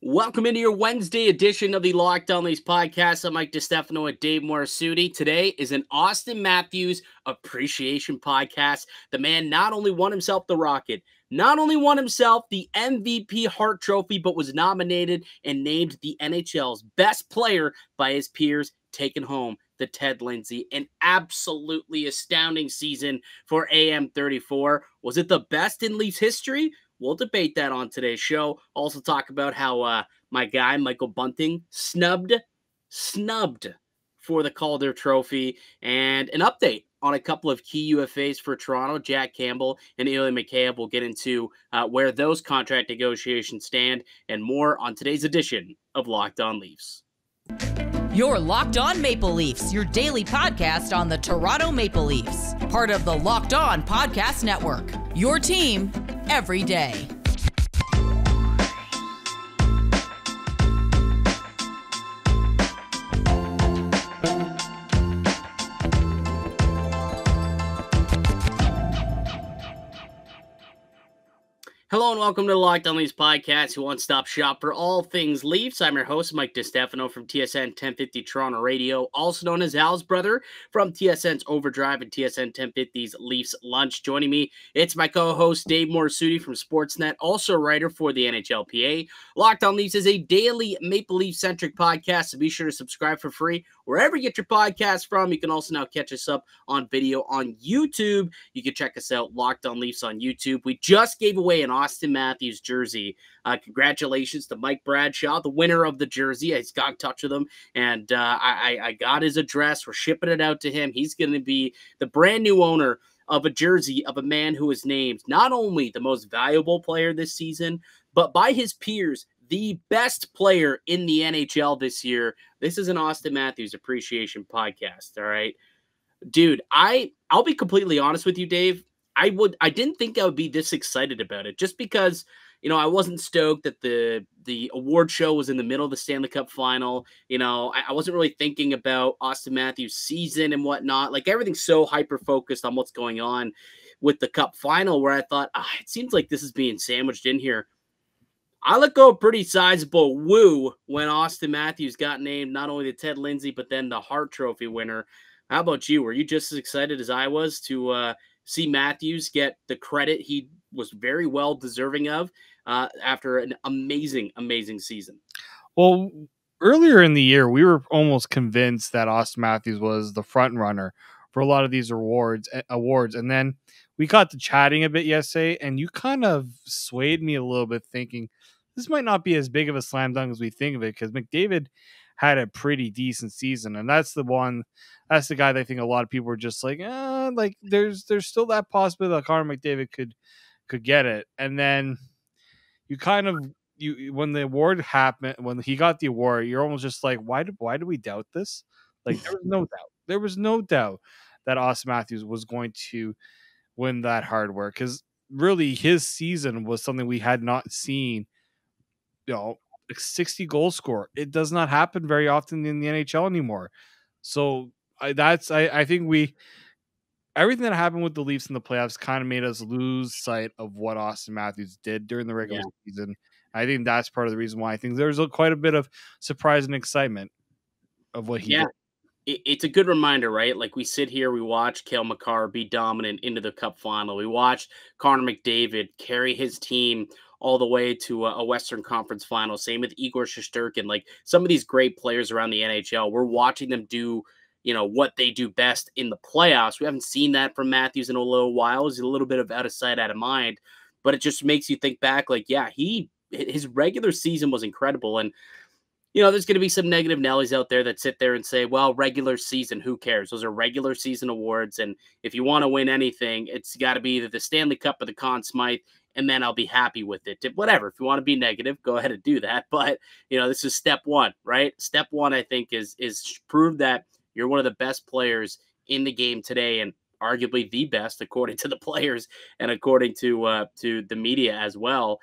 Welcome into your Wednesday edition of the Locked On Leafs podcast. I'm Mike DiStefano and David Morassutti. Today is an Auston Matthews appreciation podcast. The man not only won himself the Rocket, not only won himself the MVP Hart Trophy, but was nominated and named the NHL's best player by his peers, taking home the Ted Lindsay. An absolutely astounding season for AM34. Was it the best in Leafs history? We'll debate that on today's show. Also talk about how my guy, Michael Bunting, snubbed for the Calder Trophy, and an update on a couple of key UFAs for Toronto, Jack Campbell and Ilya Mikheyev. We'll get into where those contract negotiations stand and more on today's edition of Locked On Leafs. You're Locked On Maple Leafs, your daily podcast on the Toronto Maple Leafs. Part of the Locked On Podcast Network, your team every day. Hello and welcome to the Locked On Leafs podcast, your one-stop shop for all things Leafs. I'm your host, Mike DiStefano from TSN 1050 Toronto Radio, also known as Al's brother from TSN's Overdrive and TSN 1050's Leafs Lunch. Joining me, it's my co-host, Dave Morassutti from Sportsnet, also a writer for the NHLPA. Locked On Leafs is a daily Maple Leaf-centric podcast, so be sure to subscribe for free wherever you get your podcast from. You can also now catch us up on video on YouTube. You can check us out, Locked On Leafs on YouTube. We just gave away an Auston Matthews jersey. Congratulations to Mike Bradshaw, the winner of the jersey. I just got in touch with him, and I got his address. We're shipping it out to him. He's going to be the brand new owner of a jersey of a man who is named not only the most valuable player this season, but by his peers, the best player in the NHL this year. This is an Auston Matthews appreciation podcast, all right? Dude, I'll be completely honest with you, Dave. I didn't think I would be this excited about it, just because, you know, I wasn't stoked that the award show was in the middle of the Stanley Cup final. You know, I wasn't really thinking about Auston Matthews' season and whatnot. Like, everything's so hyper-focused on what's going on with the Cup final, where I thought, it seems like this is being sandwiched in here. I let go a pretty sizable woo when Auston Matthews got named not only the Ted Lindsay, but then the Hart Trophy winner. How about you? Were you just as excited as I was to see Matthews get the credit he was very well deserving of after an amazing, amazing season? Well, earlier in the year, we were almost convinced that Auston Matthews was the front runner for a lot of these awards. And then we got to chatting a bit yesterday, and you kind of swayed me a little bit, thinking this might not be as big of a slam dunk as we think of it, because McDavid had a pretty decent season, and that's the guy that I think a lot of people were just like there's still that possibility that Connor McDavid could get it. And then when the award happened, when he got the award, you're almost just like, why do we doubt this? Like, there was no doubt that Auston Matthews was going to win that hardware, because really his season was something we had not seen. You know, 60 goal score. It does not happen very often in the NHL anymore. So I think everything that happened with the Leafs in the playoffs kind of made us lose sight of what Auston Matthews did during the regular season. I think that's part of the reason why I think there's quite a bit of surprise and excitement of what he did. It's a good reminder, right? Like, we sit here, we watch Cale Makar be dominant into the Cup final. We watched Connor McDavid carry his team all the way to a Western Conference final. Same with Igor Shesterkin. Like, some of these great players around the NHL, we're watching them do, you know, what they do best in the playoffs. We haven't seen that from Matthews in a little while. He's a little bit of out of sight, out of mind. But it just makes you think back, like, yeah, his regular season was incredible. And, you know, there's going to be some negative Nellies out there that sit there and say, well, regular season, who cares? Those are regular season awards. And if you want to win anything, it's got to be either the Stanley Cup or the Conn Smythe, and then I'll be happy with it. Whatever. If you want to be negative, go ahead and do that. But, you know, this is step one, right? Step one, I think, is prove that you're one of the best players in the game today, and arguably the best according to the players and according to the media as well.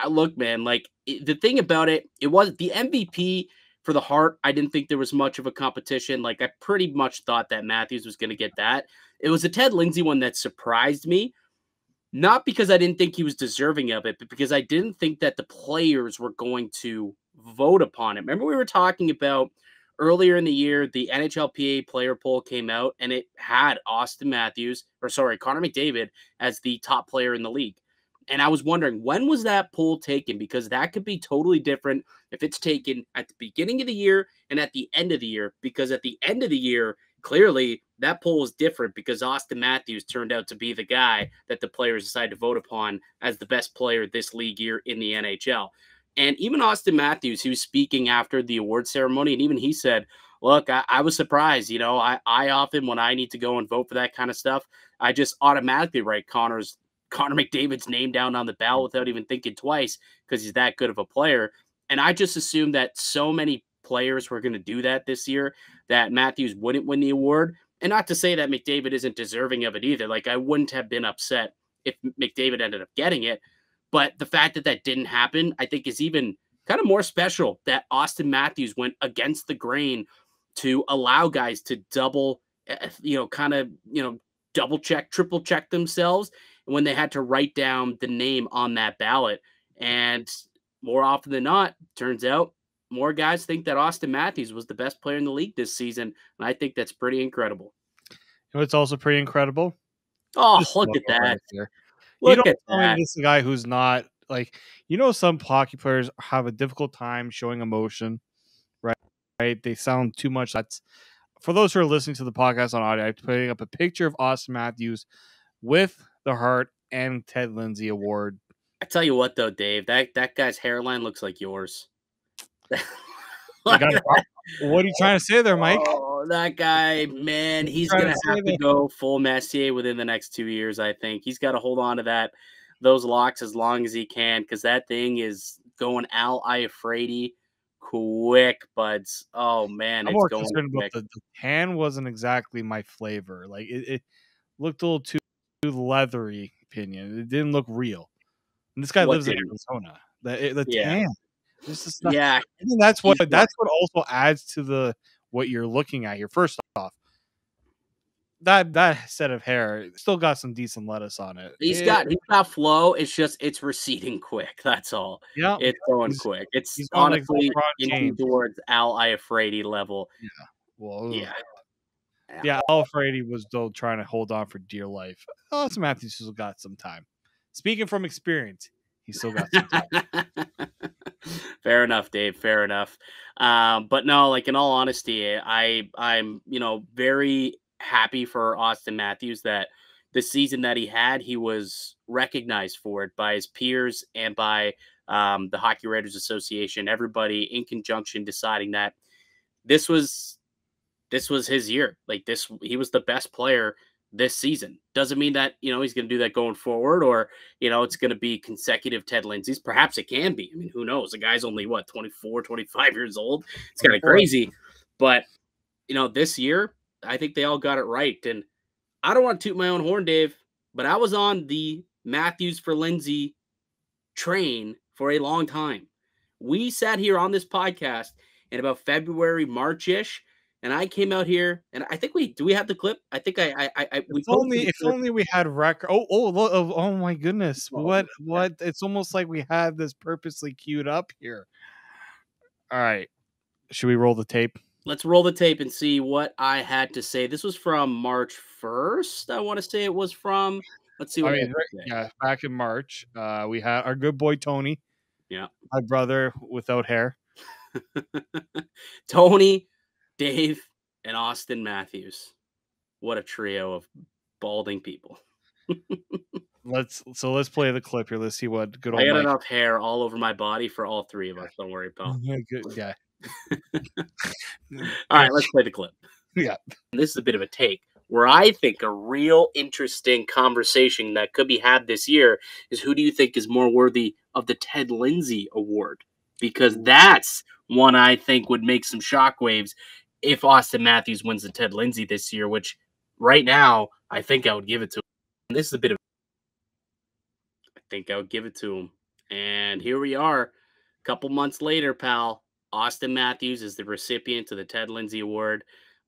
Look, man, like, the thing about it was the MVP for the Hart. I didn't think there was much of a competition. Like, I pretty much thought that Matthews was going to get that. It was the Ted Lindsay one that surprised me. Not because I didn't think he was deserving of it, but because I didn't think that the players were going to vote upon it. Remember, we were talking about earlier in the year, the NHLPA player poll came out and it had Connor McDavid as the top player in the league. And I was wondering, when was that poll taken? Because that could be totally different if it's taken at the beginning of the year and at the end of the year. Because at the end of the year, clearly that poll is different because Auston Matthews turned out to be the guy that the players decided to vote upon as the best player this league year in the NHL. And even Auston Matthews, he was speaking after the award ceremony, and even he said, look, I was surprised. I often, when I need to go and vote for that kind of stuff, I just automatically write Connor McDavid's name down on the ballot without even thinking twice because he's that good of a player. And I just assumed that so many players were going to do that this year that Matthews wouldn't win the award. And not to say that McDavid isn't deserving of it either. Like, I wouldn't have been upset if McDavid ended up getting it. But the fact that that didn't happen, I think, is even kind of more special that Auston Matthews went against the grain to allow guys to double check, triple check themselves when they had to write down the name on that ballot. And more often than not, turns out more guys think that Auston Matthews was the best player in the league this season. And I think that's pretty incredible. You know, it's also pretty incredible. Oh, look at that. Look at that. This is a guy who's not like, some hockey players have a difficult time showing emotion, right? They sound too much. That's for those who are listening to the podcast on audio. I'm putting up a picture of Auston Matthews with the Hart and Ted Lindsay Award. I tell you what, though, Dave, that guy's hairline looks like yours. What are you trying to say there, Mike? Oh, that guy, man, he's going to have to go full Messier within the next 2 years, I think. He's got to hold on to those locks as long as he can because that thing is going Al Iafrate quick, buds. Oh, man, I'm it's more going concerned quick. About the tan wasn't exactly my flavor. Like, it looked a little too leathery, opinion. It didn't look real. And this guy lives in Arizona. The tan. Yeah, I think that's what also adds to what you're looking at here. First off, that set of hair still got some decent lettuce on it. He's got flow. It's receding quick. That's all. Yeah, it's going quick. It's he's honestly inching towards Al Iafrate level. Yeah. Well, yeah. Al Iafrate was still trying to hold on for dear life. Auston Matthews still got some time. Speaking from experience, he still got some time. Fair enough, Dave. Fair enough. But no, like, in all honesty, I'm very happy for Auston Matthews that the season that he had, he was recognized for it by his peers and by the Hockey Writers Association. Everybody in conjunction deciding that this was his year. Like, he was the best player this season. Doesn't mean that, he's going to do that going forward or, it's going to be consecutive Ted Lindsay's. Perhaps it can be. I mean, who knows? The guy's only, 24, 25 years old. It's kind of crazy. But, this year, I think they all got it right. And I don't want to toot my own horn, Dave, but I was on the Matthews for Lindsay train for a long time. We sat here on this podcast in about February, March-ish, and I came out here, and I think do we have the clip? I think if only we had record. Oh my goodness! What? It's almost like we had this purposely queued up here. All right, should we roll the tape? Let's roll the tape and see what I had to say. This was from March 1st. I want to say it was from. Let's see what. Back in March, we had our good boy Tony. Yeah, my brother without hair. Tony, Dave, and Auston Matthews. What a trio of balding people. Let's play the clip here. Let's see what good old. I got enough hair all over my body for all three of us. Don't worry, pal. Yeah. All right, let's play the clip. Yeah. This is a bit of a take where I think a real interesting conversation that could be had this year is who do you think is more worthy of the Ted Lindsay Award? Because that's one I think would make some shockwaves if Auston Matthews wins the Ted Lindsay this year, which right now I think I would give it to him. And this is a bit of I think I would give it to him. And here we are, a couple months later, pal. Auston Matthews is the recipient of the Ted Lindsay Award,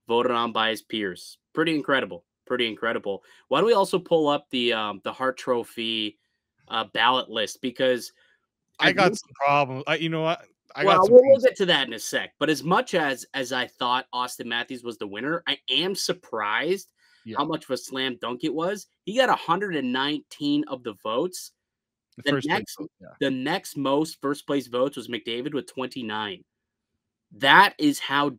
voted on by his peers. Pretty incredible. pretty incredible. Why don't we also pull up the Hart Trophy ballot list? Because I got some problems. You know what? I got well, some we'll things. get to that in a sec. But as much as I thought Auston Matthews was the winner, I am surprised Yeah, how much of a slam dunk it was. He got 119 of the votes. the The first place next vote, yeah. the next most first place votes was McDavid with 29. That is how,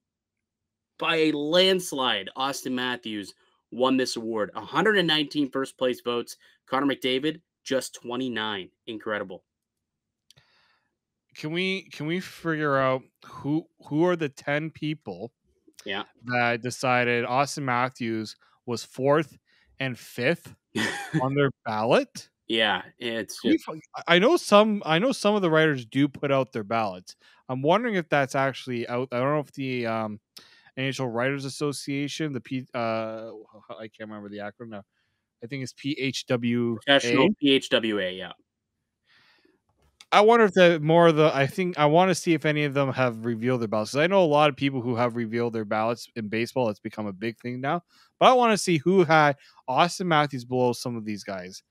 by a landslide, Auston Matthews won this award. 119 first place votes. Connor McDavid, just 29. Incredible. Can we figure out who are the 10 people Yeah. that decided Auston Matthews was 4th and 5th on their ballot? Yeah, it's Can we I know some of the writers do put out their ballots. I'm wondering if that's actually out. I don't know if the NHL Writers Association, the I can't remember the acronym now. I think it's professional PHWA. PHWA. Yeah. I wonder if the more of the. I want to see if any of them have revealed their ballots. 'Cause I know a lot of people who have revealed their ballots in baseball. It's become a big thing now. But I want to see who had Auston Matthews below some of these guys.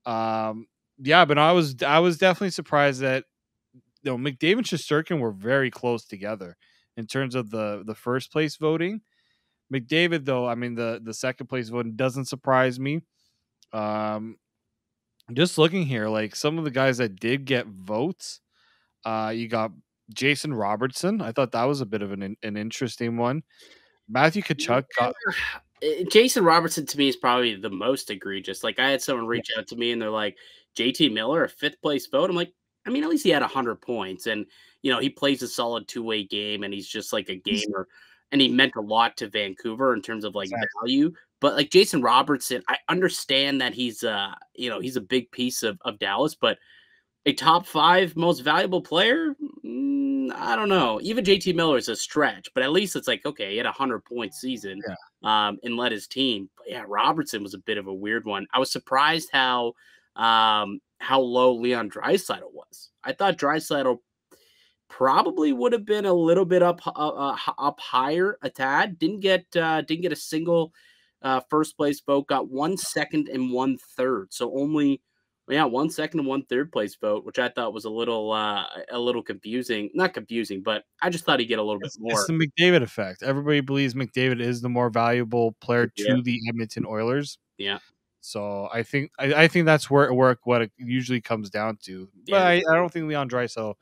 Yeah, but I was definitely surprised that McDavid and Shesterkin were very close together in terms of the first place voting. McDavid, though, I mean the second place voting doesn't surprise me. Just looking here, like some of the guys that did get votes, you got Jason Robertson. I thought that was a bit of an interesting one. Matthew Tkachuk got. Jason Robertson to me is probably the most egregious. Like I had someone reach out to me and they're like, JT Miller, a 5th place vote. I'm like, I mean, at least he had 100 points and, he plays a solid 2-way game and he's just like a gamer and he meant a lot to Vancouver in terms of like value. But like Jason Robertson, I understand that he's he's a big piece of Dallas, but a top 5 most valuable player, I don't know. Even JT Miller is a stretch, but at least it's like, okay, he had a 100-point season and led his team. But yeah, Robertson was a bit of a weird one. I was surprised how low Leon Draisaitl was. I thought Draisaitl probably would have been a little bit up higher a tad. Didn't get a single first place vote. Got 1 second and 1 third. So only 1 second and 1 third place vote, which I thought was a little confusing. Not confusing, but I just thought he'd get a little bit more. It's the McDavid effect. Everybody believes McDavid is the more valuable player to the Edmonton Oilers. Yeah. So I think that's where what it usually comes down to. But I don't think Leon Draisaitl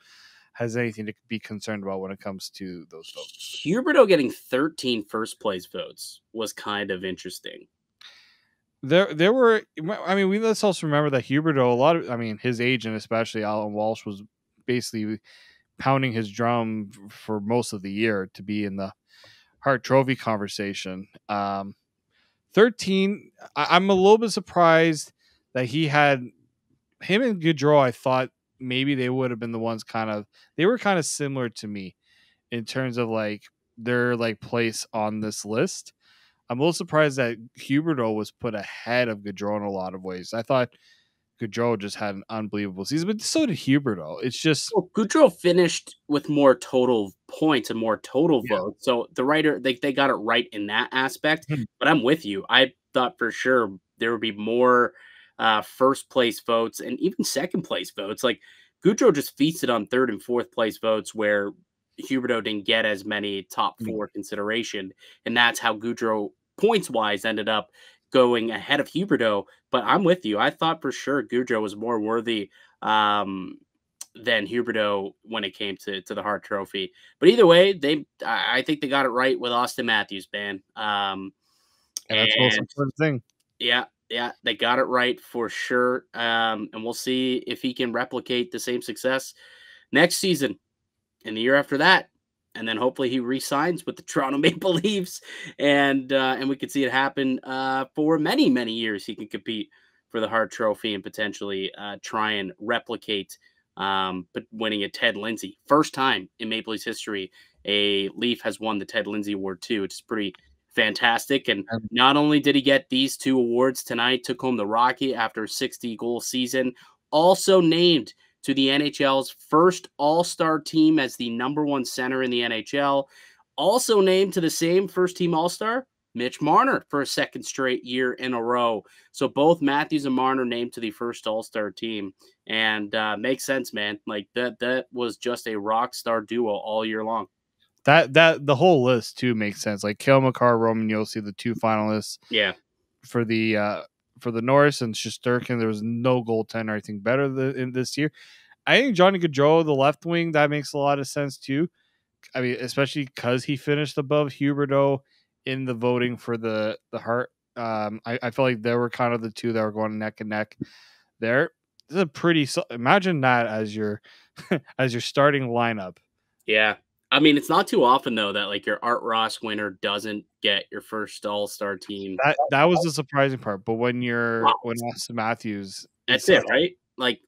has anything to be concerned about when it comes to those votes. Huberdeau getting 13 first place votes was kind of interesting. There were, I mean, let's also remember that Huberdeau, his agent, especially Alan Walsh, was basically pounding his drum for most of the year to be in the Hart Trophy conversation. 13, I'm a little bit surprised that him and Gaudreau. I thought maybe they would have been the ones they were kind of similar to me in terms of like their like place on this list. I'm a little surprised that Huberdeau was put ahead of Gaudreau in a lot of ways. I thought Gaudreau just had an unbelievable season, but so did Huberdeau. It's just Gaudreau finished with more total points and more total votes. So the writer they got it right in that aspect. But I'm with you. I thought for sure there would be more first place votes and even second place votes. Like Gaudreau just feasted on 3rd and 4th place votes where Huberdeau didn't get as many top 4 consideration, and that's how Gaudreau points wise ended up going ahead of Huberdeau. But I'm with you. I thought for sure Gaudreau was more worthy than Huberdeau when it came to the Hart Trophy. But either way, I think they got it right with Auston Matthews, man. And that's the most important thing. Yeah, they got it right for sure. And we'll see if he can replicate the same success next season and the year after that. And then hopefully he re-signs with the Toronto Maple Leafs, and we could see it happen for many, many years. He can compete for the Hart Trophy and potentially try and replicate but winning a Ted Lindsay. First time in Maple Leafs history, a Leaf has won the Ted Lindsay Award too, which is pretty fantastic. And not only did he get these 2 awards tonight, took home the Rocky after a 60-goal season, also named to the NHL's first All-Star team as the #1 center in the NHL. Also named to the same first-team All-Star, Mitch Marner for a second straight year in a row. So both Matthews and Marner named to the first All-Star team. And makes sense, man. Like that was just a rock star duo all year long. That the whole list too makes sense. Like Cale, Makar, Roman Josi, the two finalists. Yeah. For the Norris and Shesterkin, there was no goaltender I think better in this year. I think Johnny Gaudreau, the left wing, that makes a lot of sense too. I mean, especially because he finished above Huberdeau in the voting for the Hart. I feel like they were kind of the two that were going neck and neck there. This is a pretty. Imagine that as your as your starting lineup. Yeah. I mean, it's not too often though that like your Art Ross winner doesn't get your first All-Star team. That was the surprising part. But when Auston Matthews, that's it, right? Like,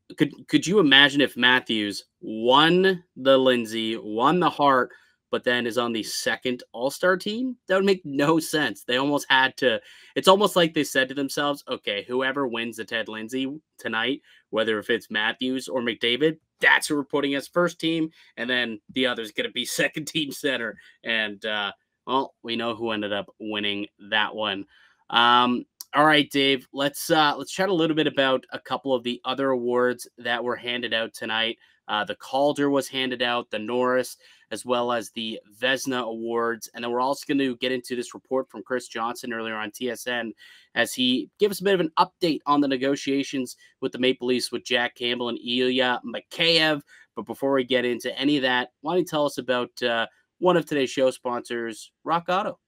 could you imagine if Matthews won the Lindsay, won the Hart, but then is on the second All-Star team? That would make no sense. They almost had to. It's almost like they said to themselves, okay, whoever wins the Ted Lindsay tonight, whether if it's Matthews or McDavid, that's who we're putting as first team. And then the other's going to be second team center. And, well, we know who ended up winning that one. All right, Dave, let's chat a little bit about a couple of the other awards that were handed out tonight. The Calder was handed out, the Norris, as well as the Vezina Awards. And then we're also going to get into this report from Chris Johnston earlier on TSN as he gives a bit of an update on the negotiations with the Maple Leafs with Jack Campbell and Ilya Mikheyev. But before we get into any of that, why don't you tell us about one of today's show sponsors, Rock Auto?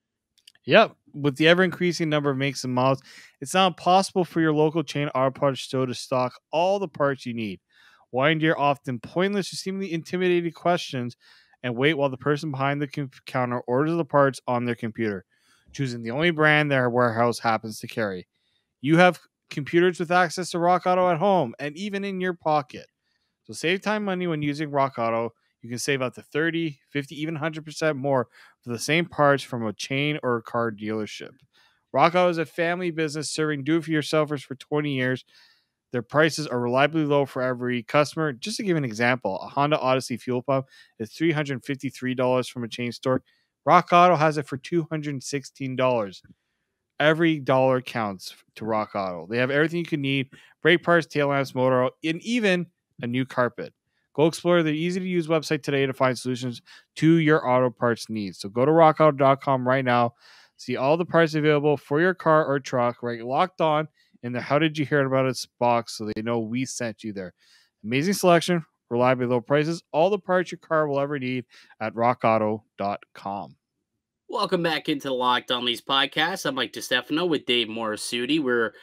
Yep. With the ever-increasing number of makes and models, it's now impossible for your local chain auto parts store to stock all the parts you need. Why endure often pointless or seemingly intimidating questions and wait while the person behind the counter orders the parts on their computer, choosing the only brand their warehouse happens to carry? You have computers with access to Rock Auto at home and even in your pocket. So save time and money when using Rock Auto. You can save up to 30, 50, even 100% more for the same parts from a chain or a car dealership. Rock Auto is a family business serving do-it-for-yourselfers for 20 years. Their prices are reliably low for every customer. Just to give an example, a Honda Odyssey fuel pump is $353 from a chain store. Rock Auto has it for $216. Every dollar counts to Rock Auto. They have everything you can need: brake parts, tail lamps, motor oil, and even a new carpet. Go explore their easy-to-use website today to find solutions to your auto parts needs. So go to rockauto.com right now. See all the parts available for your car or truck, right? Locked on in the How Did You Hear About Us box so they know we sent you there. Amazing selection, reliably low prices, all the parts your car will ever need at rockauto.com. Welcome back into the Locked On Leafs podcast. I'm Mike DiStefano with Dave Morassutti. We're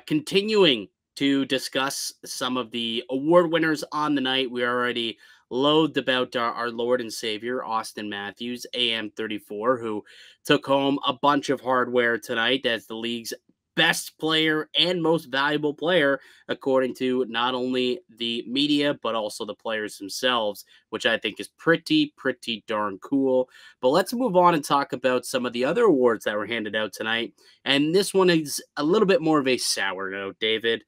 continuing to discuss some of the award winners on the night. We already loathed about our Lord and Savior, Auston Matthews, AM34, who took home a bunch of hardware tonight as the league's best player and most valuable player, according to not only the media, but also the players themselves, which I think is pretty darn cool. But let's move on and talk about some of the other awards that were handed out tonight. And this one is a little bit more of a sour note, David.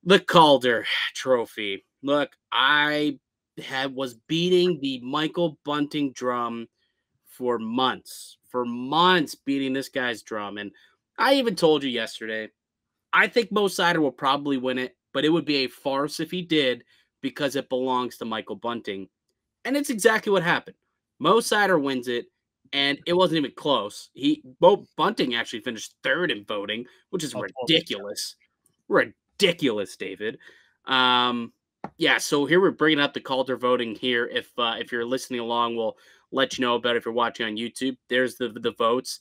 The Calder Trophy. Look, I was beating the Michael Bunting drum for months, beating this guy's drum. And I even told you yesterday, I think Mo Seider will probably win it, but it would be a farce if he did because it belongs to Michael Bunting. And it's exactly what happened. Mo Seider wins it, and it wasn't even close. Bunting actually finished third in voting, which is ridiculous. Ridiculous, David. Yeah, so here we're bringing up the Calder voting here. If you're listening along, we'll let you know about it if you're watching on YouTube. There's the votes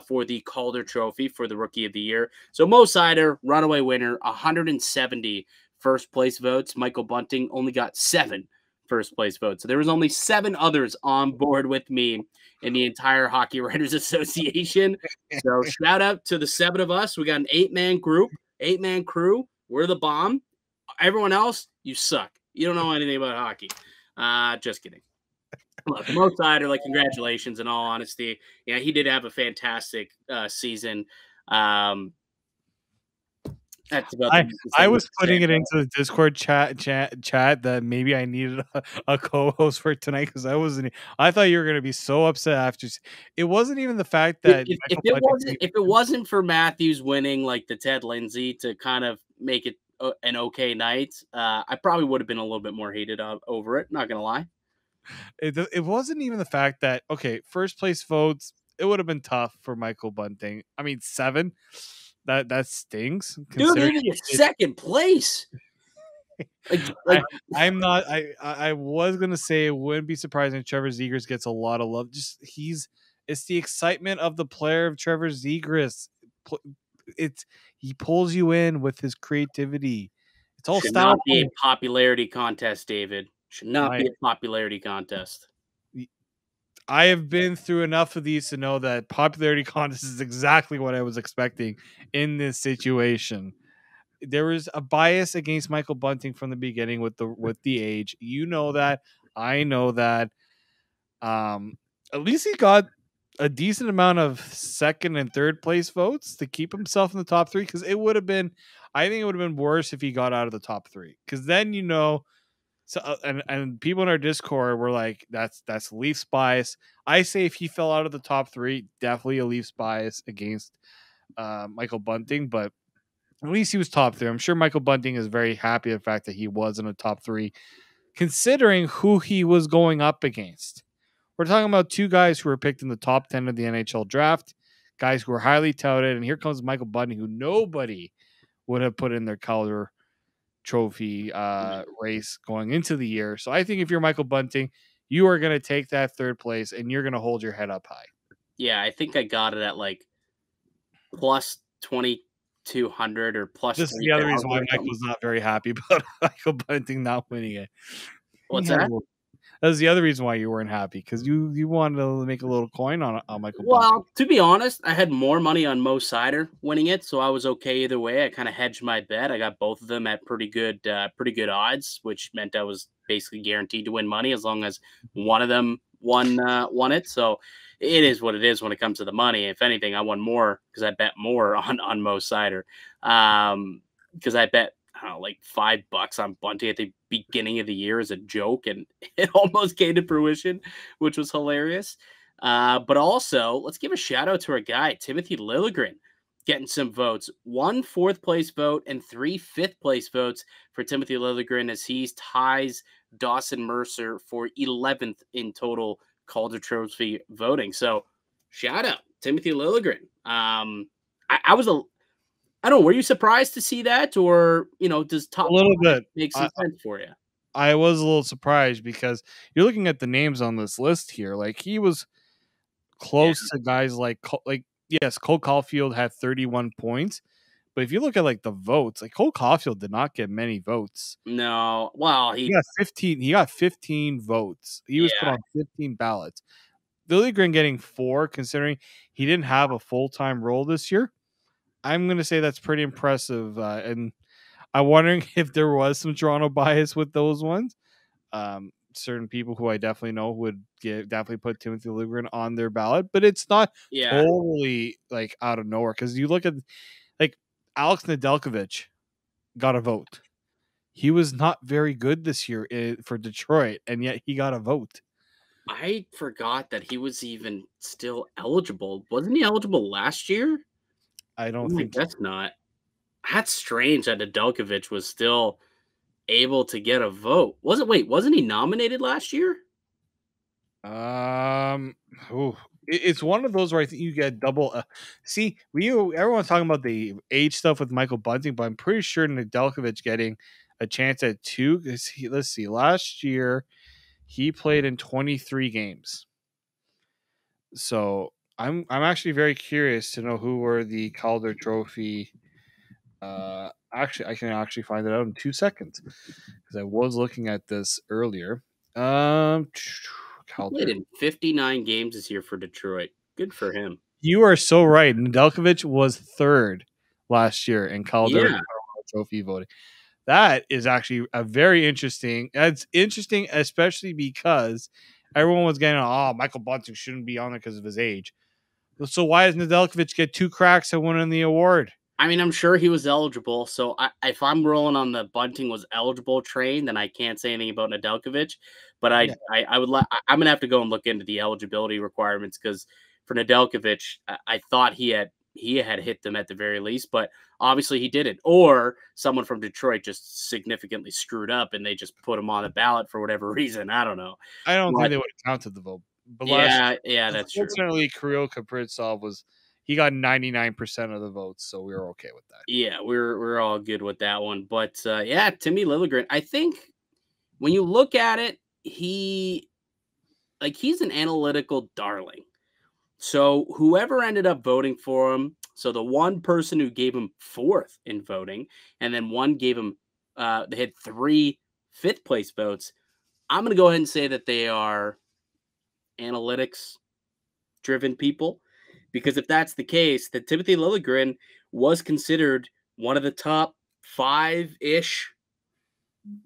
for the Calder Trophy for the Rookie of the Year. So Mo Seider, runaway winner, 170 first place votes. Michael Bunting only got 7 first place votes. So there was only 7 others on board with me in the entire Hockey Writers Association. So shout out to the 7 of us. We got an 8-man group, 8-man crew. We're the bomb. Everyone else, you suck. You don't know anything about hockey. Just kidding. Look, Mo Seider, congratulations in all honesty. Yeah, he did have a fantastic season. That's about I the biggest I thing was to putting say. it into the Discord chat that maybe I needed a co-host for tonight because I thought you were gonna be so upset after. It wasn't even the fact that If Michael it Bunting. wasn't for Matthews winning like the Ted Lindsay to kind of make it an okay night, I probably would have been a little bit more heated over it. Not gonna lie. It wasn't even the fact that first place votes. It would have been tough for Michael Bunting. I mean, 7. That stings. Dude, Considering even second place. I, Like I'm not. I was gonna say it wouldn't be surprising if Trevor Zegras gets a lot of love. It's the excitement of the player of Trevor Zegras. He pulls you in with his creativity. It's all should style. not be a popularity contest, David. Should not be a popularity contest. I have been through enough of these to know that popularity contest is exactly what I was expecting in this situation. There was a bias against Michael Bunting from the beginning with the age. You know that. I know that. At least he got a decent amount of second and third place votes to keep himself in the top 3. Because I think it would have been worse if he got out of the top 3. Because then so and people in our Discord were like, "That's Leafs bias." I say if he fell out of the top 3, definitely a Leafs bias against Michael Bunting, but at least he was top 3. I'm sure Michael Bunting is very happy with the fact that he was in a top 3, considering who he was going up against. We're talking about 2 guys who were picked in the top 10 of the NHL draft, guys who were highly touted, and here comes Michael Bunting, who nobody would have put in their Calder Trophy race going into the year. So I think if you're Michael Bunting, you are going to take that 3rd place, and you're going to hold your head up high. Yeah, I think I got it at like plus 2,200 or plus. This is the other reason why Michael was not very happy about Michael Bunting not winning it. What's that? That's the other reason why you weren't happy, because you wanted to make a little coin on Michael Bunting. Well, to be honest, I had more money on Mo Sider winning it, so I was okay either way. I kind of hedged my bet. I got both of them at pretty good odds, which meant I was basically guaranteed to win money as long as one of them won it. So it is what it is when it comes to the money. If anything, I won more because I bet more on Mo Sider. Because I bet like $5 on Bunting at the beginning of the year as a joke, and it almost came to fruition, which was hilarious. But also, let's give a shout out to our guy, Timothy Liljegren, getting some votes. 1 4th place vote and 3 5th place votes for Timothy Liljegren as he ties Dawson Mercer for 11th in total Calder Trophy voting. So shout out Timothy Liljegren. I don't know, were you surprised to see that, or does top a little bit make some sense for you? I was a little surprised because you're looking at the names on this list here. Like, he was close to guys like yes, Cole Caulfield had 31 points, but if you look at like the votes, like Cole Caulfield did not get many votes. No, well, he got 15. He got 15 votes. He was put on 15 ballots. Liljegren getting 4, considering he didn't have a full-time role this year. I'm going to say that's pretty impressive. And I'm wondering if there was some Toronto bias with those ones. Certain people who I definitely know would definitely put Timothy Liljegren on their ballot, but it's not totally like out of nowhere. Because you look at like Alex Nedeljkovic got a vote. He was not very good this year for Detroit, and yet he got a vote. I forgot that he was even still eligible. Wasn't he eligible last year? I don't think that's not. That's strange that Nedeljkovic was still able to get a vote. Wasn't he nominated last year? It's one of those where I think you get double. See, everyone's talking about the age stuff with Michael Bunting, but I'm pretty sure Nedeljkovic getting a chance at 2. Let's see, last year he played in 23 games. So I'm actually very curious to know who were the Calder Trophy. Actually, I can actually find it out in 2 seconds because I was looking at this earlier. Calder played in 59 games this year for Detroit. Good for him. You are so right. Nedeljkovic was 3rd last year in Calder Trophy voting. That is actually a very interesting. It's interesting, especially because everyone was getting, Michael Bunting shouldn't be on there because of his age. So why does Nedeljkovic get 2 cracks at winning the award? I mean, I'm sure he was eligible. So if I'm rolling on the Bunting was eligible train, then I can't say anything about Nedeljkovic. But Yeah. I'm gonna have to go and look into the eligibility requirements because for Nedeljkovic, I thought he had hit them at the very least, but obviously he didn't. Or someone from Detroit just significantly screwed up and they just put him on the ballot for whatever reason. I don't know. I don't think they would have counted the vote. But Yeah, that's true. Unfortunately, Kirill Kaprizov he got 99% of the votes, so we were okay with that. Yeah, we're all good with that one. But yeah, Timmy Liljegren, I think when you look at it, he's an analytical darling. So whoever ended up voting for him, so the one person who gave him fourth in voting, and then one gave him, they had 3 fifth place votes. I'm going to go ahead and say that they are analytics driven people, because if that's the case, that Timothy Liljegren was considered one of the top 5-ish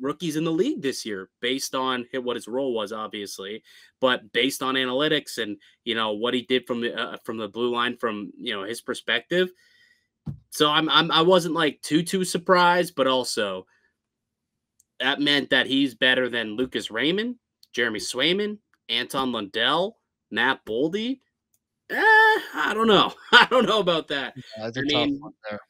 rookies in the league this year based on what his role was, obviously, but based on analytics and what he did from the blue line from his perspective. So I wasn't like too surprised, but also that meant that he's better than Lucas Raymond, Jeremy Swayman, Anton Lundell, Matt Boldy. I don't know. I don't know about that. Yeah, that's a tough one there.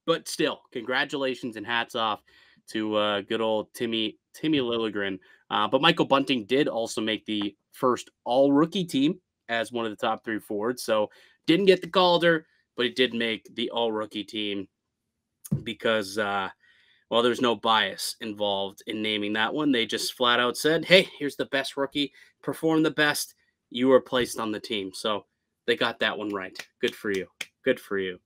But still, congratulations and hats off to good old Timmy Liljegren. But Michael Bunting did also make the first all-rookie team as one of the top 3 forwards. So didn't get the Calder, but he did make the all-rookie team because, there's no bias involved in naming that one. They just flat out said, hey, here's the best rookie, perform the best. You were placed on the team. So they got that one right. Good for you. Good for you.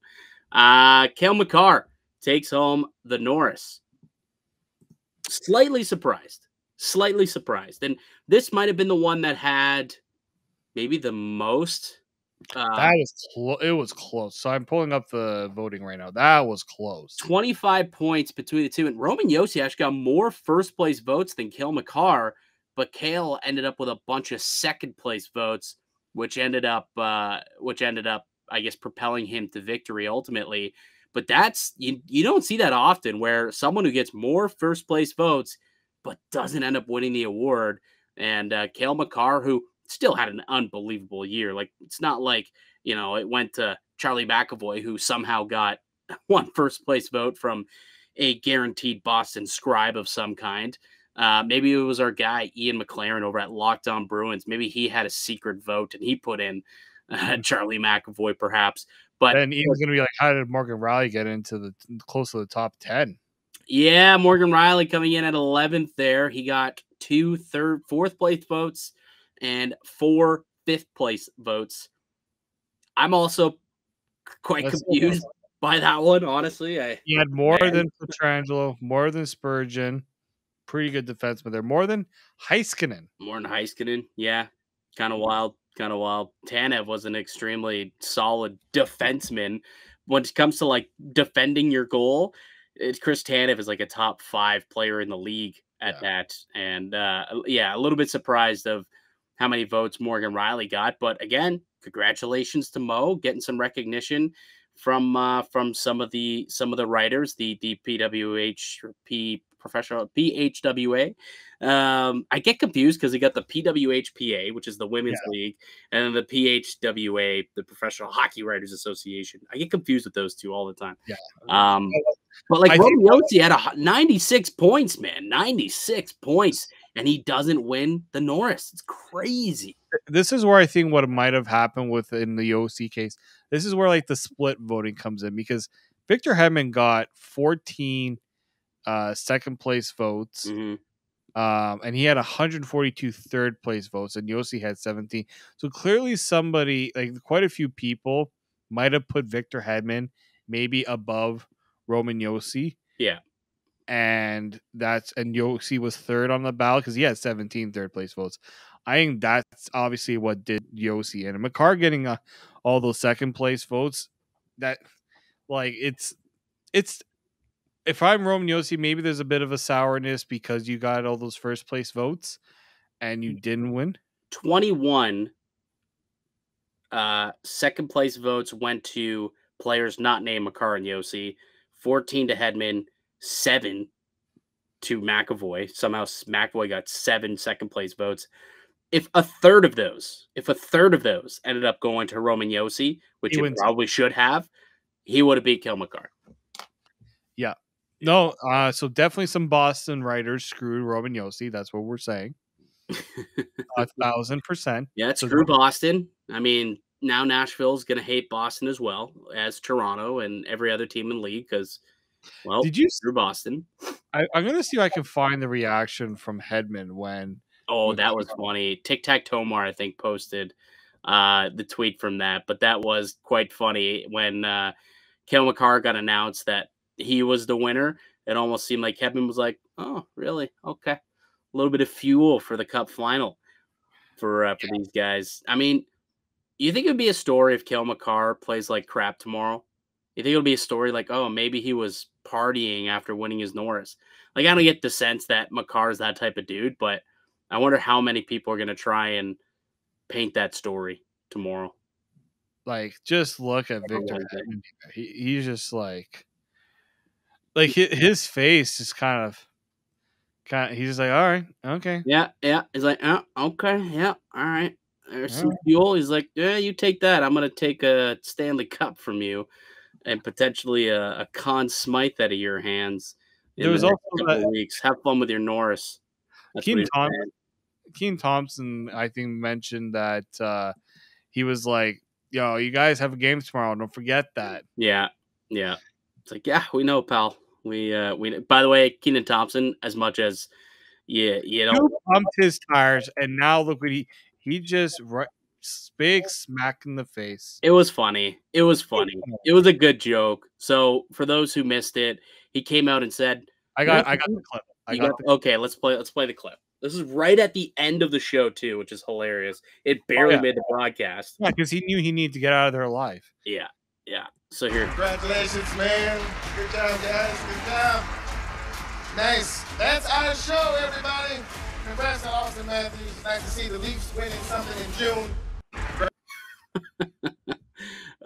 Cale Makar takes home the Norris. Slightly surprised. And this might have been the one that had maybe the most. It was close. So I'm pulling up the voting right now. That was close. 25 points between the two. And Roman Josi actually got more first place votes than Cale Makar, but Cale ended up with a bunch of second place votes, which ended up, I guess, propelling him to victory ultimately. But that's you don't see that often, where someone who gets more first place votes but doesn't end up winning the award. And Cale Makar, who still had an unbelievable year. Like, it's not like, it went to Charlie McAvoy, who somehow got one first place vote from a guaranteed Boston scribe of some kind. Maybe it was our guy, Ian McLaren, over at Locked On Bruins. Maybe he had a secret vote and he put in Charlie McAvoy, perhaps. But then Ian's going to be like, how did Morgan Rielly get into close to the top 10? Yeah, Morgan Rielly coming in at 11th there. He got 2 fourth place votes and 4 fifth place votes. I'm also quite confused by that one, honestly. He had more than Pietrangelo, more than Spurgeon. Pretty good defenseman there. More than Heiskanen. Yeah. Kind of wild. Tanev was an extremely solid defenseman. When it comes to like defending your goal, Chris Tanev is like a top 5 player in the league at that. And a little bit surprised of how many votes Morgan Rielly got. But again, congratulations to Mo getting some recognition from some of the writers, the PWHP professional PHWA. I get confused because he got the PWHPA, which is the women's league, and then the PHWA, the Professional Hockey Writers Association. I get confused with those two all the time. Yeah. But like Roman Josi had 96 points, man, 96 points, and he doesn't win the Norris. It's crazy. This is where I think what might have happened within the Josi case. This is where like the split voting comes in, because Victor Hedman got 14 second place votes. Mm-hmm. And he had 142 third place votes, and Josi had 17. So clearly somebody, like quite a few people, might have put Victor Hedman maybe above Roman Josi. Yeah. And Josi was third on the ballot because he had 17 third place votes. I think that's obviously what did Josi in. And Makar getting all those second place votes, that like it's if I'm Roman Josi, maybe there's a bit of a sourness because you got all those first place votes and you didn't win. 21 second place votes went to players not named Makar and Josi, 14 to Hedman, 7 to McAvoy. Somehow McAvoy got 7 second place votes. If a third of those ended up going to Roman Josi, which it probably should have, he would have beat Cale Makar. Yeah. No, so definitely some Boston writers screwed Roman Josi. That's what we're saying. 1,000%. Yeah, screw Boston. I mean, now Nashville's going to hate Boston as well as Toronto and every other team in the league because, well, screw Boston. I'm going to see if I can find the reaction from Hedman when... Oh, that was funny. Tic Tac Tomar, I think, posted the tweet from that. But that was quite funny when Cale Makar got announced that he was the winner. It almost seemed like Hedman was like, oh, really? Okay. A little bit of fuel for the Cup final for these guys. I mean, you think it would be a story if Cale Makar plays like crap tomorrow? You think it'll be a story like, oh, maybe he was partying after winning his Norris? Like, I don't get the sense that Makar is that type of dude, but I wonder how many people are going to try and paint that story tomorrow. Like, just look at Victor. He's just like his face is kind of. He's just like, all right, okay. Yeah. He's like, oh, okay, yeah, all right. There's some fuel. He's like, yeah, you take that. I'm going to take a Stanley Cup from you and potentially a Conn Smythe out of your hands. There was also a couple of weeks. Have fun with your Norris. Keane Thompson, I think, mentioned that he was like, yo, you guys have a game tomorrow. Don't forget that. Yeah. It's like, yeah, we know, pal. We by the way, Keane Thompson, as much as you know, pumped his tires, and now look what he just big smack in the face. It was funny. It was a good joke. So for those who missed it, he came out and said, I got the clip. Okay, let's play the clip. This is right at the end of the show too, which is hilarious. It barely made the broadcast. Yeah, because he knew he needed to get out of there alive. Yeah. So here. Congratulations, man. Good job, guys. Good job. Nice. That's our show, everybody. Congrats to Auston Matthews. Nice to see the Leafs winning something in June.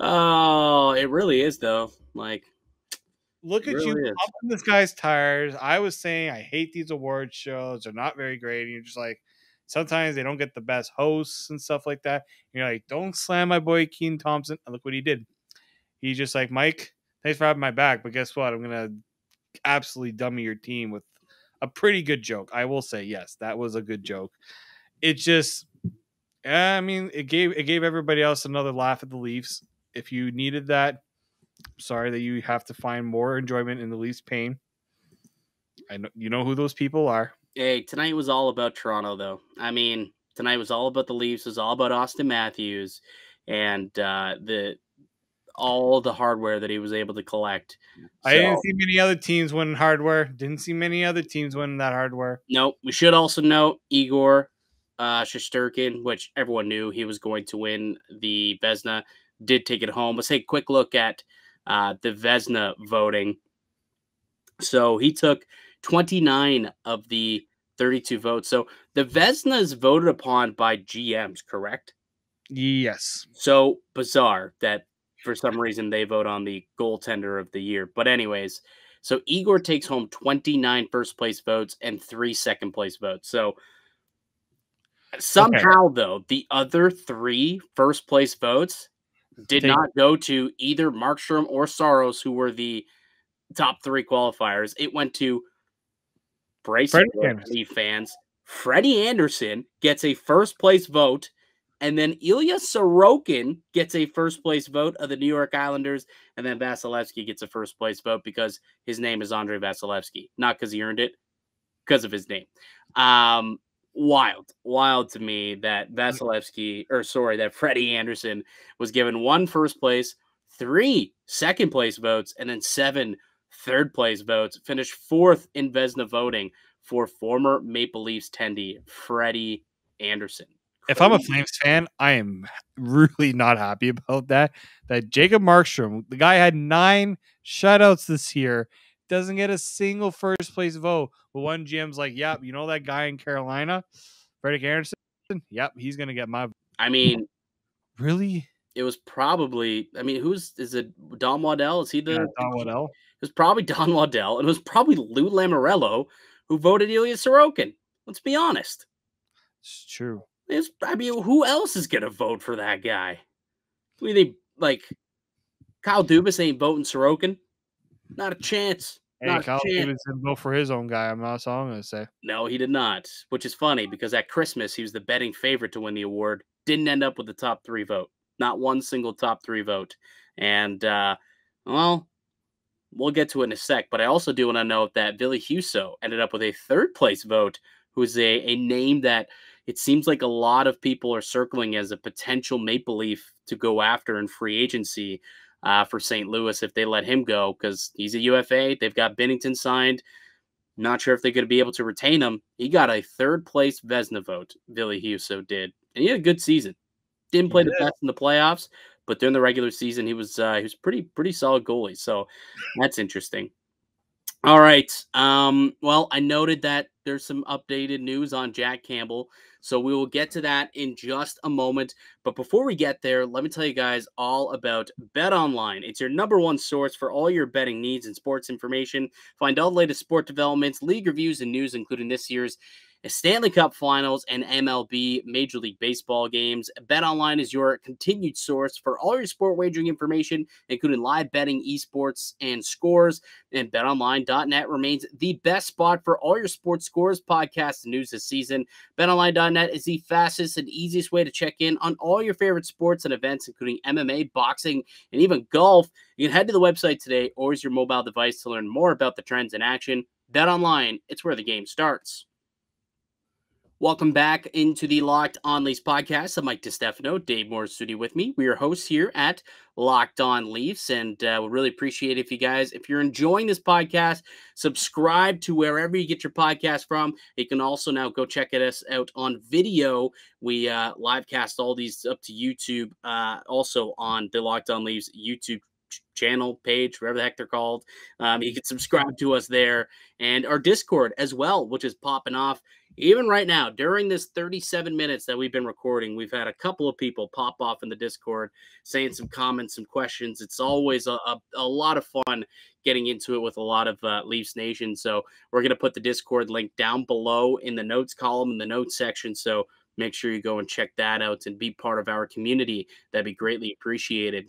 Oh, it really is, though. Like, look at you pumping this guy's tires. I was saying I hate these award shows. They're not very great. And you're just like, sometimes they don't get the best hosts and stuff like that. And you're like, don't slam my boy Keane Thompson. And look what he did. He's just like, Mike, thanks for having my back. But guess what? I'm going to absolutely dummy your team with a pretty good joke. I will say, yes, that was a good joke. It just, I mean, it gave everybody else another laugh at the Leafs. If you needed that, sorry that you have to find more enjoyment in the Leafs' pain. I know you know who those people are. Hey, tonight was all about Toronto, though. I mean, tonight was all about the Leafs. It was all about Auston Matthews and all the hardware that he was able to collect. I didn't see many other teams winning hardware. Didn't see many other teams winning that hardware. No, we should also note Igor Shesterkin, which everyone knew he was going to win the Vezina, did take it home. Let's take a quick look at the Vezina voting. So he took 29 of the 32 votes. So the Vezina is voted upon by GMs, correct? Yes. So bizarre that for some reason they vote on the goaltender of the year. But anyways, so Igor takes home 29 first place votes and 3 second place votes. So somehow, though, the other 3 first place votes did not go to either Markstrom or Saros, who were the top 3 qualifiers. It went to Leaf fans. Freddie Anderson gets a first place vote, and then Ilya Sorokin gets a first place vote of the New York Islanders, and then Vasilevsky gets a first place vote because his name is Andrei Vasilevsky, not because he earned it, because of his name. Wild to me that that Freddie Anderson was given 1 first place, 3 second place votes, and then 7 third place votes. Finished 4th in Vezina voting for former Maple Leafs tendy Freddie Anderson. If I'm a Flames fan, I am really not happy about that. That Jacob Markstrom, the guy had 9 shutouts this year, doesn't get a single first place vote. But one GM's like, yep, you know that guy in Carolina, Freddie Anderson? Yep, he's going to get my vote. I mean, really? it was probably, I mean, is it Don Waddell? Is he Yeah, Don Waddell. It was probably Don Waddell, and it was probably Lou Lamoriello who voted Ilya Sorokin. Let's be honest. It's true. I mean, who else is going to vote for that guy? We think, like, Kyle Dubas ain't voting Sorokin? Not a chance. Hey, Kyle Dubas didn't vote for his own guy. That's all I'm going to say. No, he did not, which is funny because at Christmas, he was the betting favorite to win the award. Didn't end up with the top 3 vote. Not one single top 3 vote. And, well, we'll get to it in a sec, but I also do want to note that Ville Husso ended up with a 3rd place vote, who's a name that it seems like a lot of people are circling as a potential Maple Leaf to go after in free agency for St. Louis if they let him go, because he's a UFA. They've got Binnington signed. Not sure if they're going to be able to retain him. He got a 3rd place Vezina vote, Ville Husso did. And he had a good season. Didn't play the best in the playoffs, but during the regular season, he was pretty solid goalie. So that's interesting. All right. Well, I noted that there's some updated news on Jack Campbell, so we will get to that in just a moment. But before we get there, let me tell you guys all about BetOnline. It's your #1 source for all your betting needs and sports information. Find all the latest sport developments, league reviews, and news, including this year's Stanley Cup Finals and MLB Major League Baseball games. BetOnline is your continued source for all your sport wagering information, including live betting, esports, and scores. And BetOnline.net remains the best spot for all your sports scores, podcasts, and news this season. BetOnline.net is the fastest and easiest way to check in on all your favorite sports and events, including MMA, boxing, and even golf. You can head to the website today or use your mobile device to learn more about the trends in action. BetOnline, it's where the game starts. Welcome back into the Locked On Leafs podcast. I'm Mike DiStefano, Dave Morassutti with me. We are hosts here at Locked On Leafs, and we really appreciate it if you're enjoying this podcast, subscribe to wherever you get your podcast from. You can also now go check us out on video. We live cast all these up to YouTube, also on the Locked On Leafs YouTube channel page, whatever the heck they're called. You can subscribe to us there, and our Discord as well, which is popping off. Even right now, during this 37 minutes that we've been recording, we've had a couple of people pop off in the Discord saying some comments, some questions. It's always a lot of fun getting into it with a lot of Leafs Nation. So we're going to put the Discord link down below in the notes column, in the notes section. So make sure you go and check that out and be part of our community. That'd be greatly appreciated.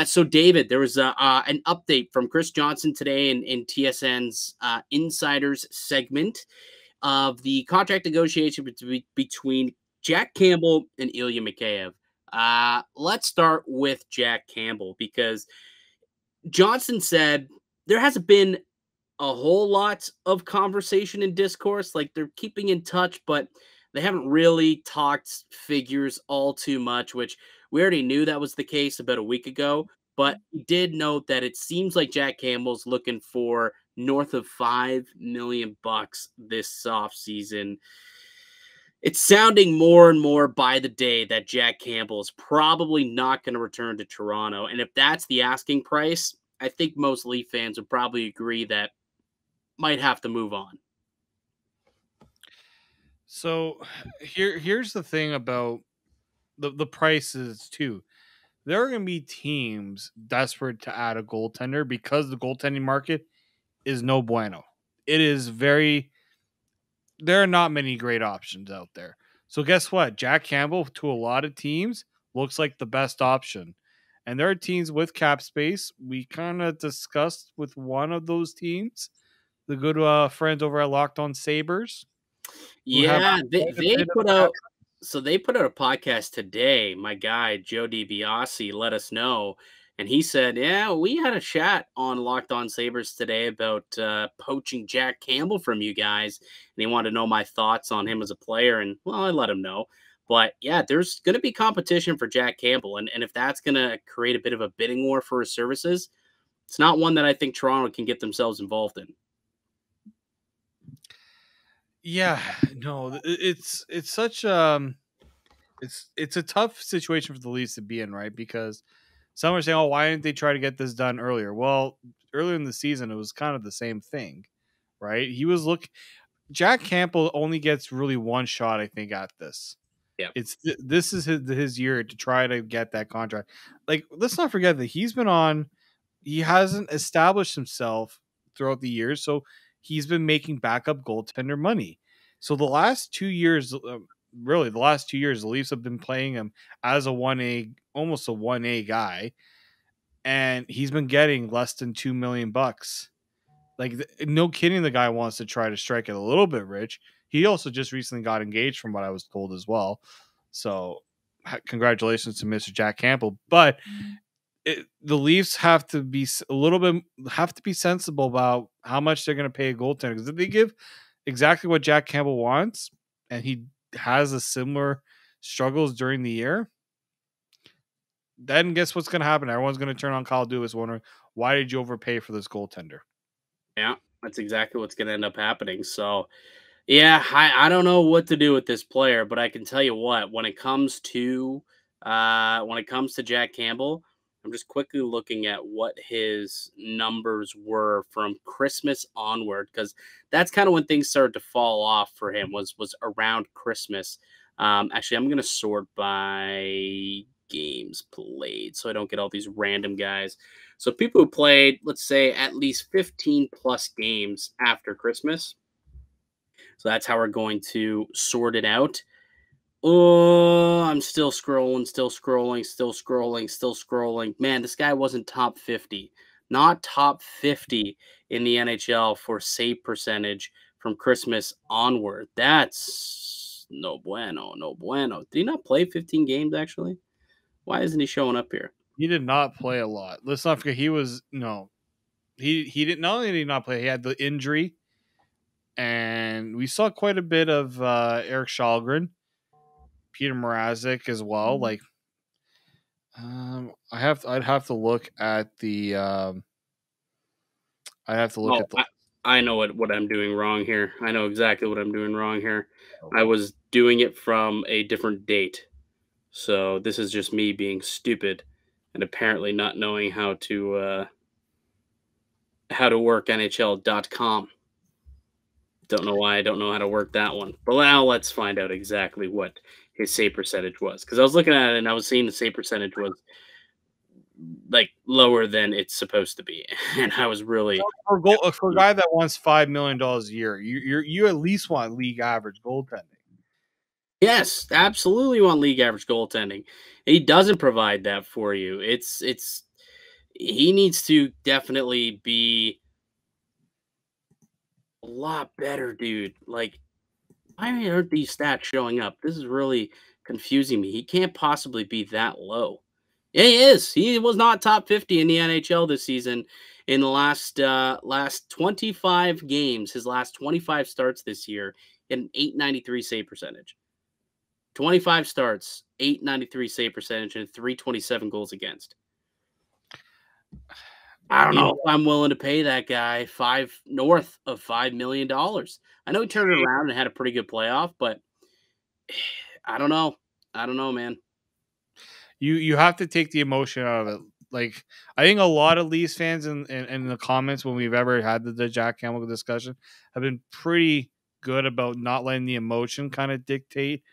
So, David, there was an update from Chris Johnston today in TSN's Insiders segment of the contract negotiation between Jack Campbell and Ilya Mikheyev. Let's start with Jack Campbell, because Johnston said there hasn't been a whole lot of conversation and discourse. Like, they're keeping in touch, but they haven't really talked figures all too much, which we already knew that was the case about a week ago. But we did note that it seems like Jack Campbell's looking for north of $5 million this offseason. It's sounding more and more by the day that Jack Campbell is probably not going to return to Toronto. And if that's the asking price, I think most Leaf fans would probably agree that might have to move on. So here's the thing about the prices too. There are going to be teams desperate to add a goaltender because the goaltending market is no bueno. It is there are not many great options out there. So guess what? Jack Campbell, to a lot of teams, looks like the best option. And there are teams with cap space. We kind of discussed with one of those teams, the good friends over at Locked On Sabres. Yeah, they put out a podcast today. My guy, Joe DiBiase, let us know. And he said, yeah, we had a chat on Locked On Sabres today about poaching Jack Campbell from you guys. And he wanted to know my thoughts on him as a player. And, well, I let him know. But, yeah, there's going to be competition for Jack Campbell. And if that's going to create a bit of a bidding war for his services, it's not one that I think Toronto can get themselves involved in. Yeah, no, it's such it's a tough situation for the Leafs to be in, right? Because some are saying, "Oh, why didn't they try to get this done earlier?" Well, earlier in the season, it was kind of the same thing, right? Jack Campbell only gets really one shot, I think, at this. Yeah. This is his year to try to get that contract. Like, let's not forget that he hasn't established himself throughout the years, so he's been making backup goaltender money. So the last 2 years, the Leafs have been playing him as a 1A, almost a 1A guy, and he's been getting less than $2 million. Like, no kidding, the guy wants to try to strike it a little bit rich. He also just recently got engaged, from what I was told as well. So, congratulations to Mr. Jack Campbell. But the Leafs have to be sensible about how much they're going to pay a goaltender. Because if they give exactly what Jack Campbell wants, and he has a similar struggles during the year, then guess what's going to happen? Everyone's going to turn on Kyle Dubas, wondering, why did you overpay for this goaltender? Yeah, that's exactly what's going to end up happening. So, yeah, I don't know what to do with this player, but I can tell you what, when it comes to Jack Campbell, I'm just quickly looking at what his numbers were from Christmas onward, because that's kind of when things started to fall off for him, was around Christmas. Actually, I'm going to sort by games played so I don't get all these random guys. So people who played, let's say, at least 15 plus games after Christmas. So that's how we're going to sort it out. Oh, I'm still scrolling. Man, this guy wasn't top 50. Not top 50 in the NHL for save percentage from Christmas onward. That's no bueno. Did he not play 15 games, actually? Why isn't he showing up here? He did not play a lot. Let's not forget, he didn't. Not only did he not play, he had the injury, and we saw quite a bit of Erik Källgren, Peter Mrazek as well. Like, I'd have to look at the. I know what I'm doing wrong here. I know exactly what I'm doing wrong here. I was doing it from a different date. So this is just me being stupid and apparently not knowing how to work NHL.com. Don't know why I don't know how to work that one. But now let's find out exactly what his save percentage was. Because I was looking at it and I was seeing the save percentage was like lower than it's supposed to be. And I was really for a guy that wants $5 million a year, you at least want league average goaltending. Yes, absolutely want league average goaltending. He doesn't provide that for you. He needs to definitely be a lot better, dude. Like, why aren't these stats showing up? This is really confusing me. He can't possibly be that low. Yeah, he is. He was not top 50 in the NHL this season. In the last 25 games, his last 25 starts this year, an 893 save percentage. 25 starts, 893 save percentage, and 327 goals against. I don't know if I'm willing to pay that guy north of $5 million. I know he turned it around and had a pretty good playoff, but I don't know. I don't know, man. You have to take the emotion out of it. Like, I think a lot of Leafs fans in the comments when we've ever had the Jack Campbell discussion have been pretty good about not letting the emotion kind of dictate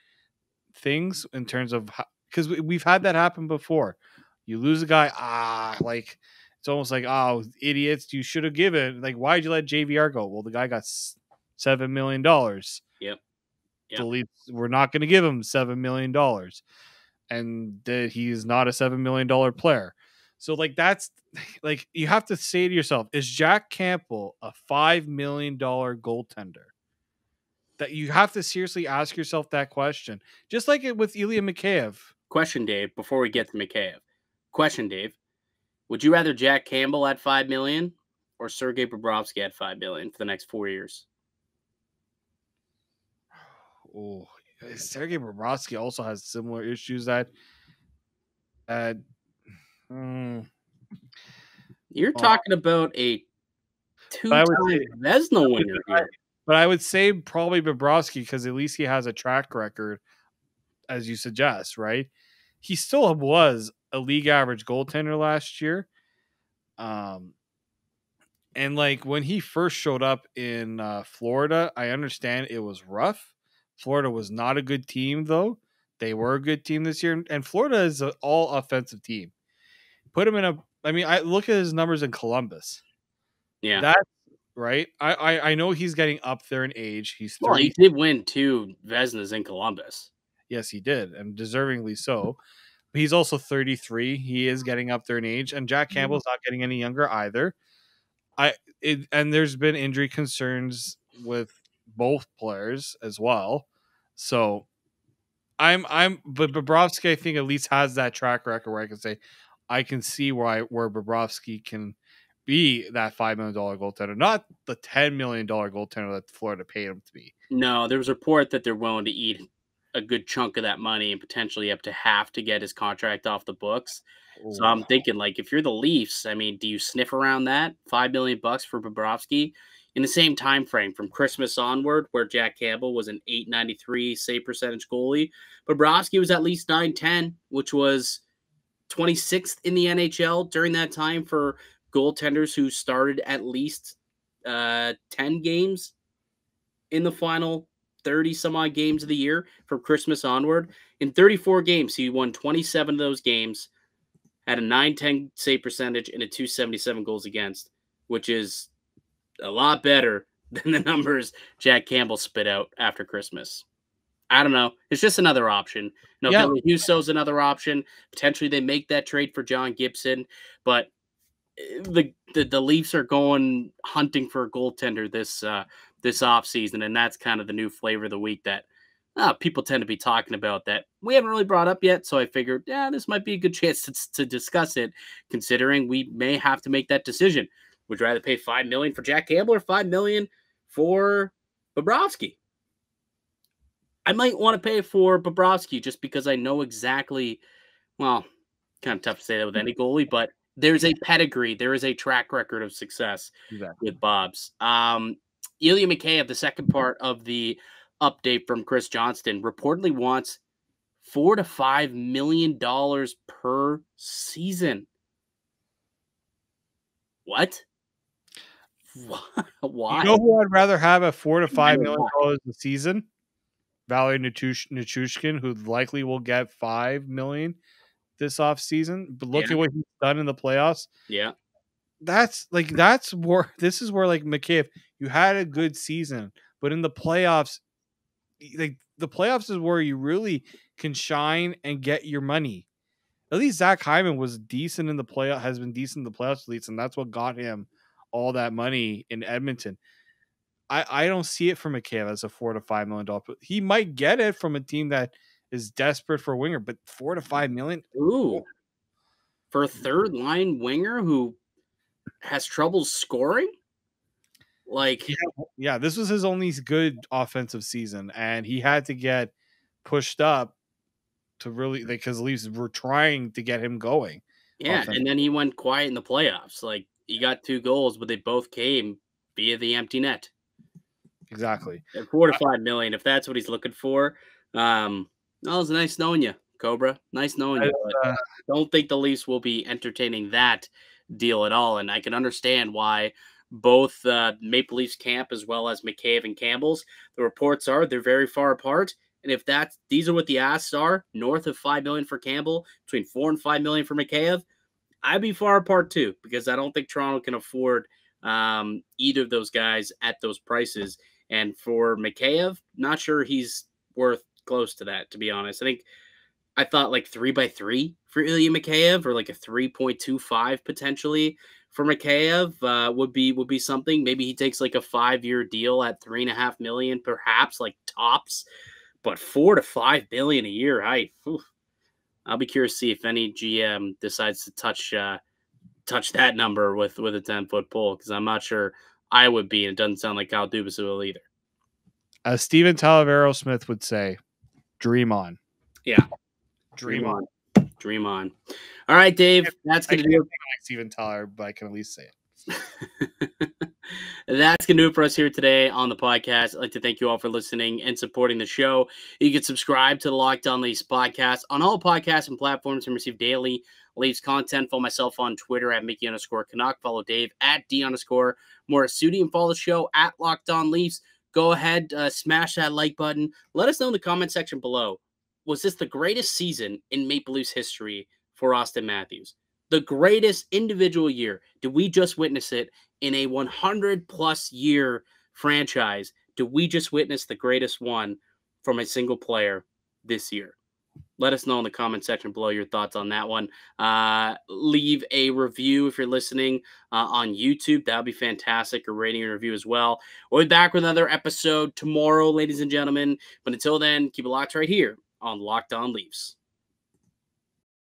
things in terms of, because we've had that happen before. You lose a guy, like, it's almost like, oh, idiots, you should have given, like, why'd you let JVR go? Well, the guy got $7 million. Yep. The Leafs, we're not going to give him $7 million, and he's not a $7 million player. So, like, that's like, you have to say to yourself, is Jack Campbell a $5 million goaltender? That you have to seriously ask yourself that question. Just like it with Ilya Mikheyev. Question, Dave, before we get to Mikheyev. Question, Dave. Would you rather Jack Campbell at $5 million or Sergei Bobrovsky at $5 million for the next 4 years? Oh, Sergei Bobrovsky also has similar issues that you're talking about a two-time Vezina winner here. But I would say probably Bobrovsky, because at least he has a track record, as you suggest, right? He still was a league average goaltender last year. And like, when he first showed up in Florida, I understand it was rough. Florida was not a good team, though. They were a good team this year, and Florida is an all offensive team. Put him in a. I mean, I look at his numbers in Columbus. Yeah, That's right. I know he's getting up there in age. He's 30. well, he did win 2 Vezinas in Columbus. Yes, he did, and deservingly so. But he's also 33. He is getting up there in age, and Jack Campbell's not getting any younger either. And there's been injury concerns with both players as well. So but Bobrovsky, I think, at least has that track record where I can say I can see where Bobrovsky can be that $5 million goaltender, not the $10 million goaltender that Florida paid him to be. No, there was a report that they're willing to eat a good chunk of that money and potentially up to half to get his contract off the books. So I'm thinking, like, if you're the Leafs, I mean, do you sniff around that $5 million for Bobrovsky in the same time frame from Christmas onward, where Jack Campbell was an .893 save percentage goalie? Bobrovsky was at least .910, which was 26th in the NHL during that time for goaltenders who started at least 10 games in the final 30 some odd games of the year from Christmas onward. In 34 games, he won 27 of those games, had a .910 save percentage and a .277 goals against, which is a lot better than the numbers Jack Campbell spit out after Christmas. I don't know. It's just another option. Billy Husso's another option. Potentially they make that trade for John Gibson, but the Leafs are going hunting for a goaltender this offseason, and that's kind of the new flavor of the week that people tend to be talking about that we haven't really brought up yet. So I figured, this might be a good chance to discuss it, considering we may have to make that decision. Would you rather pay $5 million for Jack Campbell or $5 million for Bobrovsky? I might want to pay for Bobrovsky just because I know exactly, well, kind of tough to say that with any goalie, but there's a pedigree. There is a track record of success with Bob's. Ilya Mikheyev, the second part of the update from Chris Johnston, reportedly wants $4 to $5 million per season. What? Why? You know who I'd rather have at $4 to $5 million a season? Valery Nichushkin, who likely will get $5 million this offseason. But look at what he's done in the playoffs. Yeah. That's where Mikheyev, you had a good season, but in the playoffs, like the playoffs is where you really can shine and get your money. At least Zach Hyman was decent in the playoff, has been decent in the playoffs at least, and that's what got him all that money in Edmonton. I don't see it from Mikheyev as a $4 to $5 million. He might get it from a team that is desperate for a winger, but $4 to $5 million. Ooh, for a third line winger who has trouble scoring? Like, yeah, this was his only good offensive season, and he had to get pushed up to really, because Leafs were trying to get him going. Yeah, and then he went quiet in the playoffs. Like, he got 2 goals, but they both came via the empty net. Exactly. And $4 to $5 million, if that's what he's looking for. It was nice knowing you, Cobra. Nice knowing you. But don't think the Leafs will be entertaining that deal at all. And I can understand why both Maple Leafs camp as well as Mikheyev and Campbell's, the reports are they're very far apart. And if these are what the asks are, north of $5 million for Campbell, between $4 and $5 million for Mikheyev, I'd be far apart too, because I don't think Toronto can afford either of those guys at those prices. And for Mikheyev, not sure he's worth close to that, to be honest. I thought like 3x3 for Ilya Mikheyev, or like a 3.25 potentially for Mikheyev would be something. Maybe he takes like a 5-year deal at $3.5 million, perhaps, like tops. But $4 to $5 million a year, I'll be curious to see if any GM decides to touch that number with a 10-foot pole, because I'm not sure I would be, and it doesn't sound like Kyle Dubas will either. As Steven Talavero Smith would say, dream on. Yeah. Dream on. Dream on. All right, Dave. That's going to do it. Like Steven Tyler, but I can at least say it. That's going to do it for us here today on the podcast. I'd like to thank you all for listening and supporting the show. You can subscribe to the Locked On Leafs podcast on all podcasts and platforms and receive daily Leafs content. Follow myself on Twitter at Mickey_Canuck. Follow Dave at D_Morassutti, and follow the show at Locked On Leafs. Go ahead, smash that like button. Let us know in the comment section below. was this the greatest season in Maple Leafs history for Auston Matthews? The greatest individual year. Did we just witness it in a 100-plus year franchise? Did we just witness the greatest one from a single player this year? Let us know in the comment section below your thoughts on that one. Leave a review if you're listening on YouTube. That would be fantastic. A rating and review as well. We'll be back with another episode tomorrow, ladies and gentlemen. But until then, keep it locked right here on Locked On Leafs.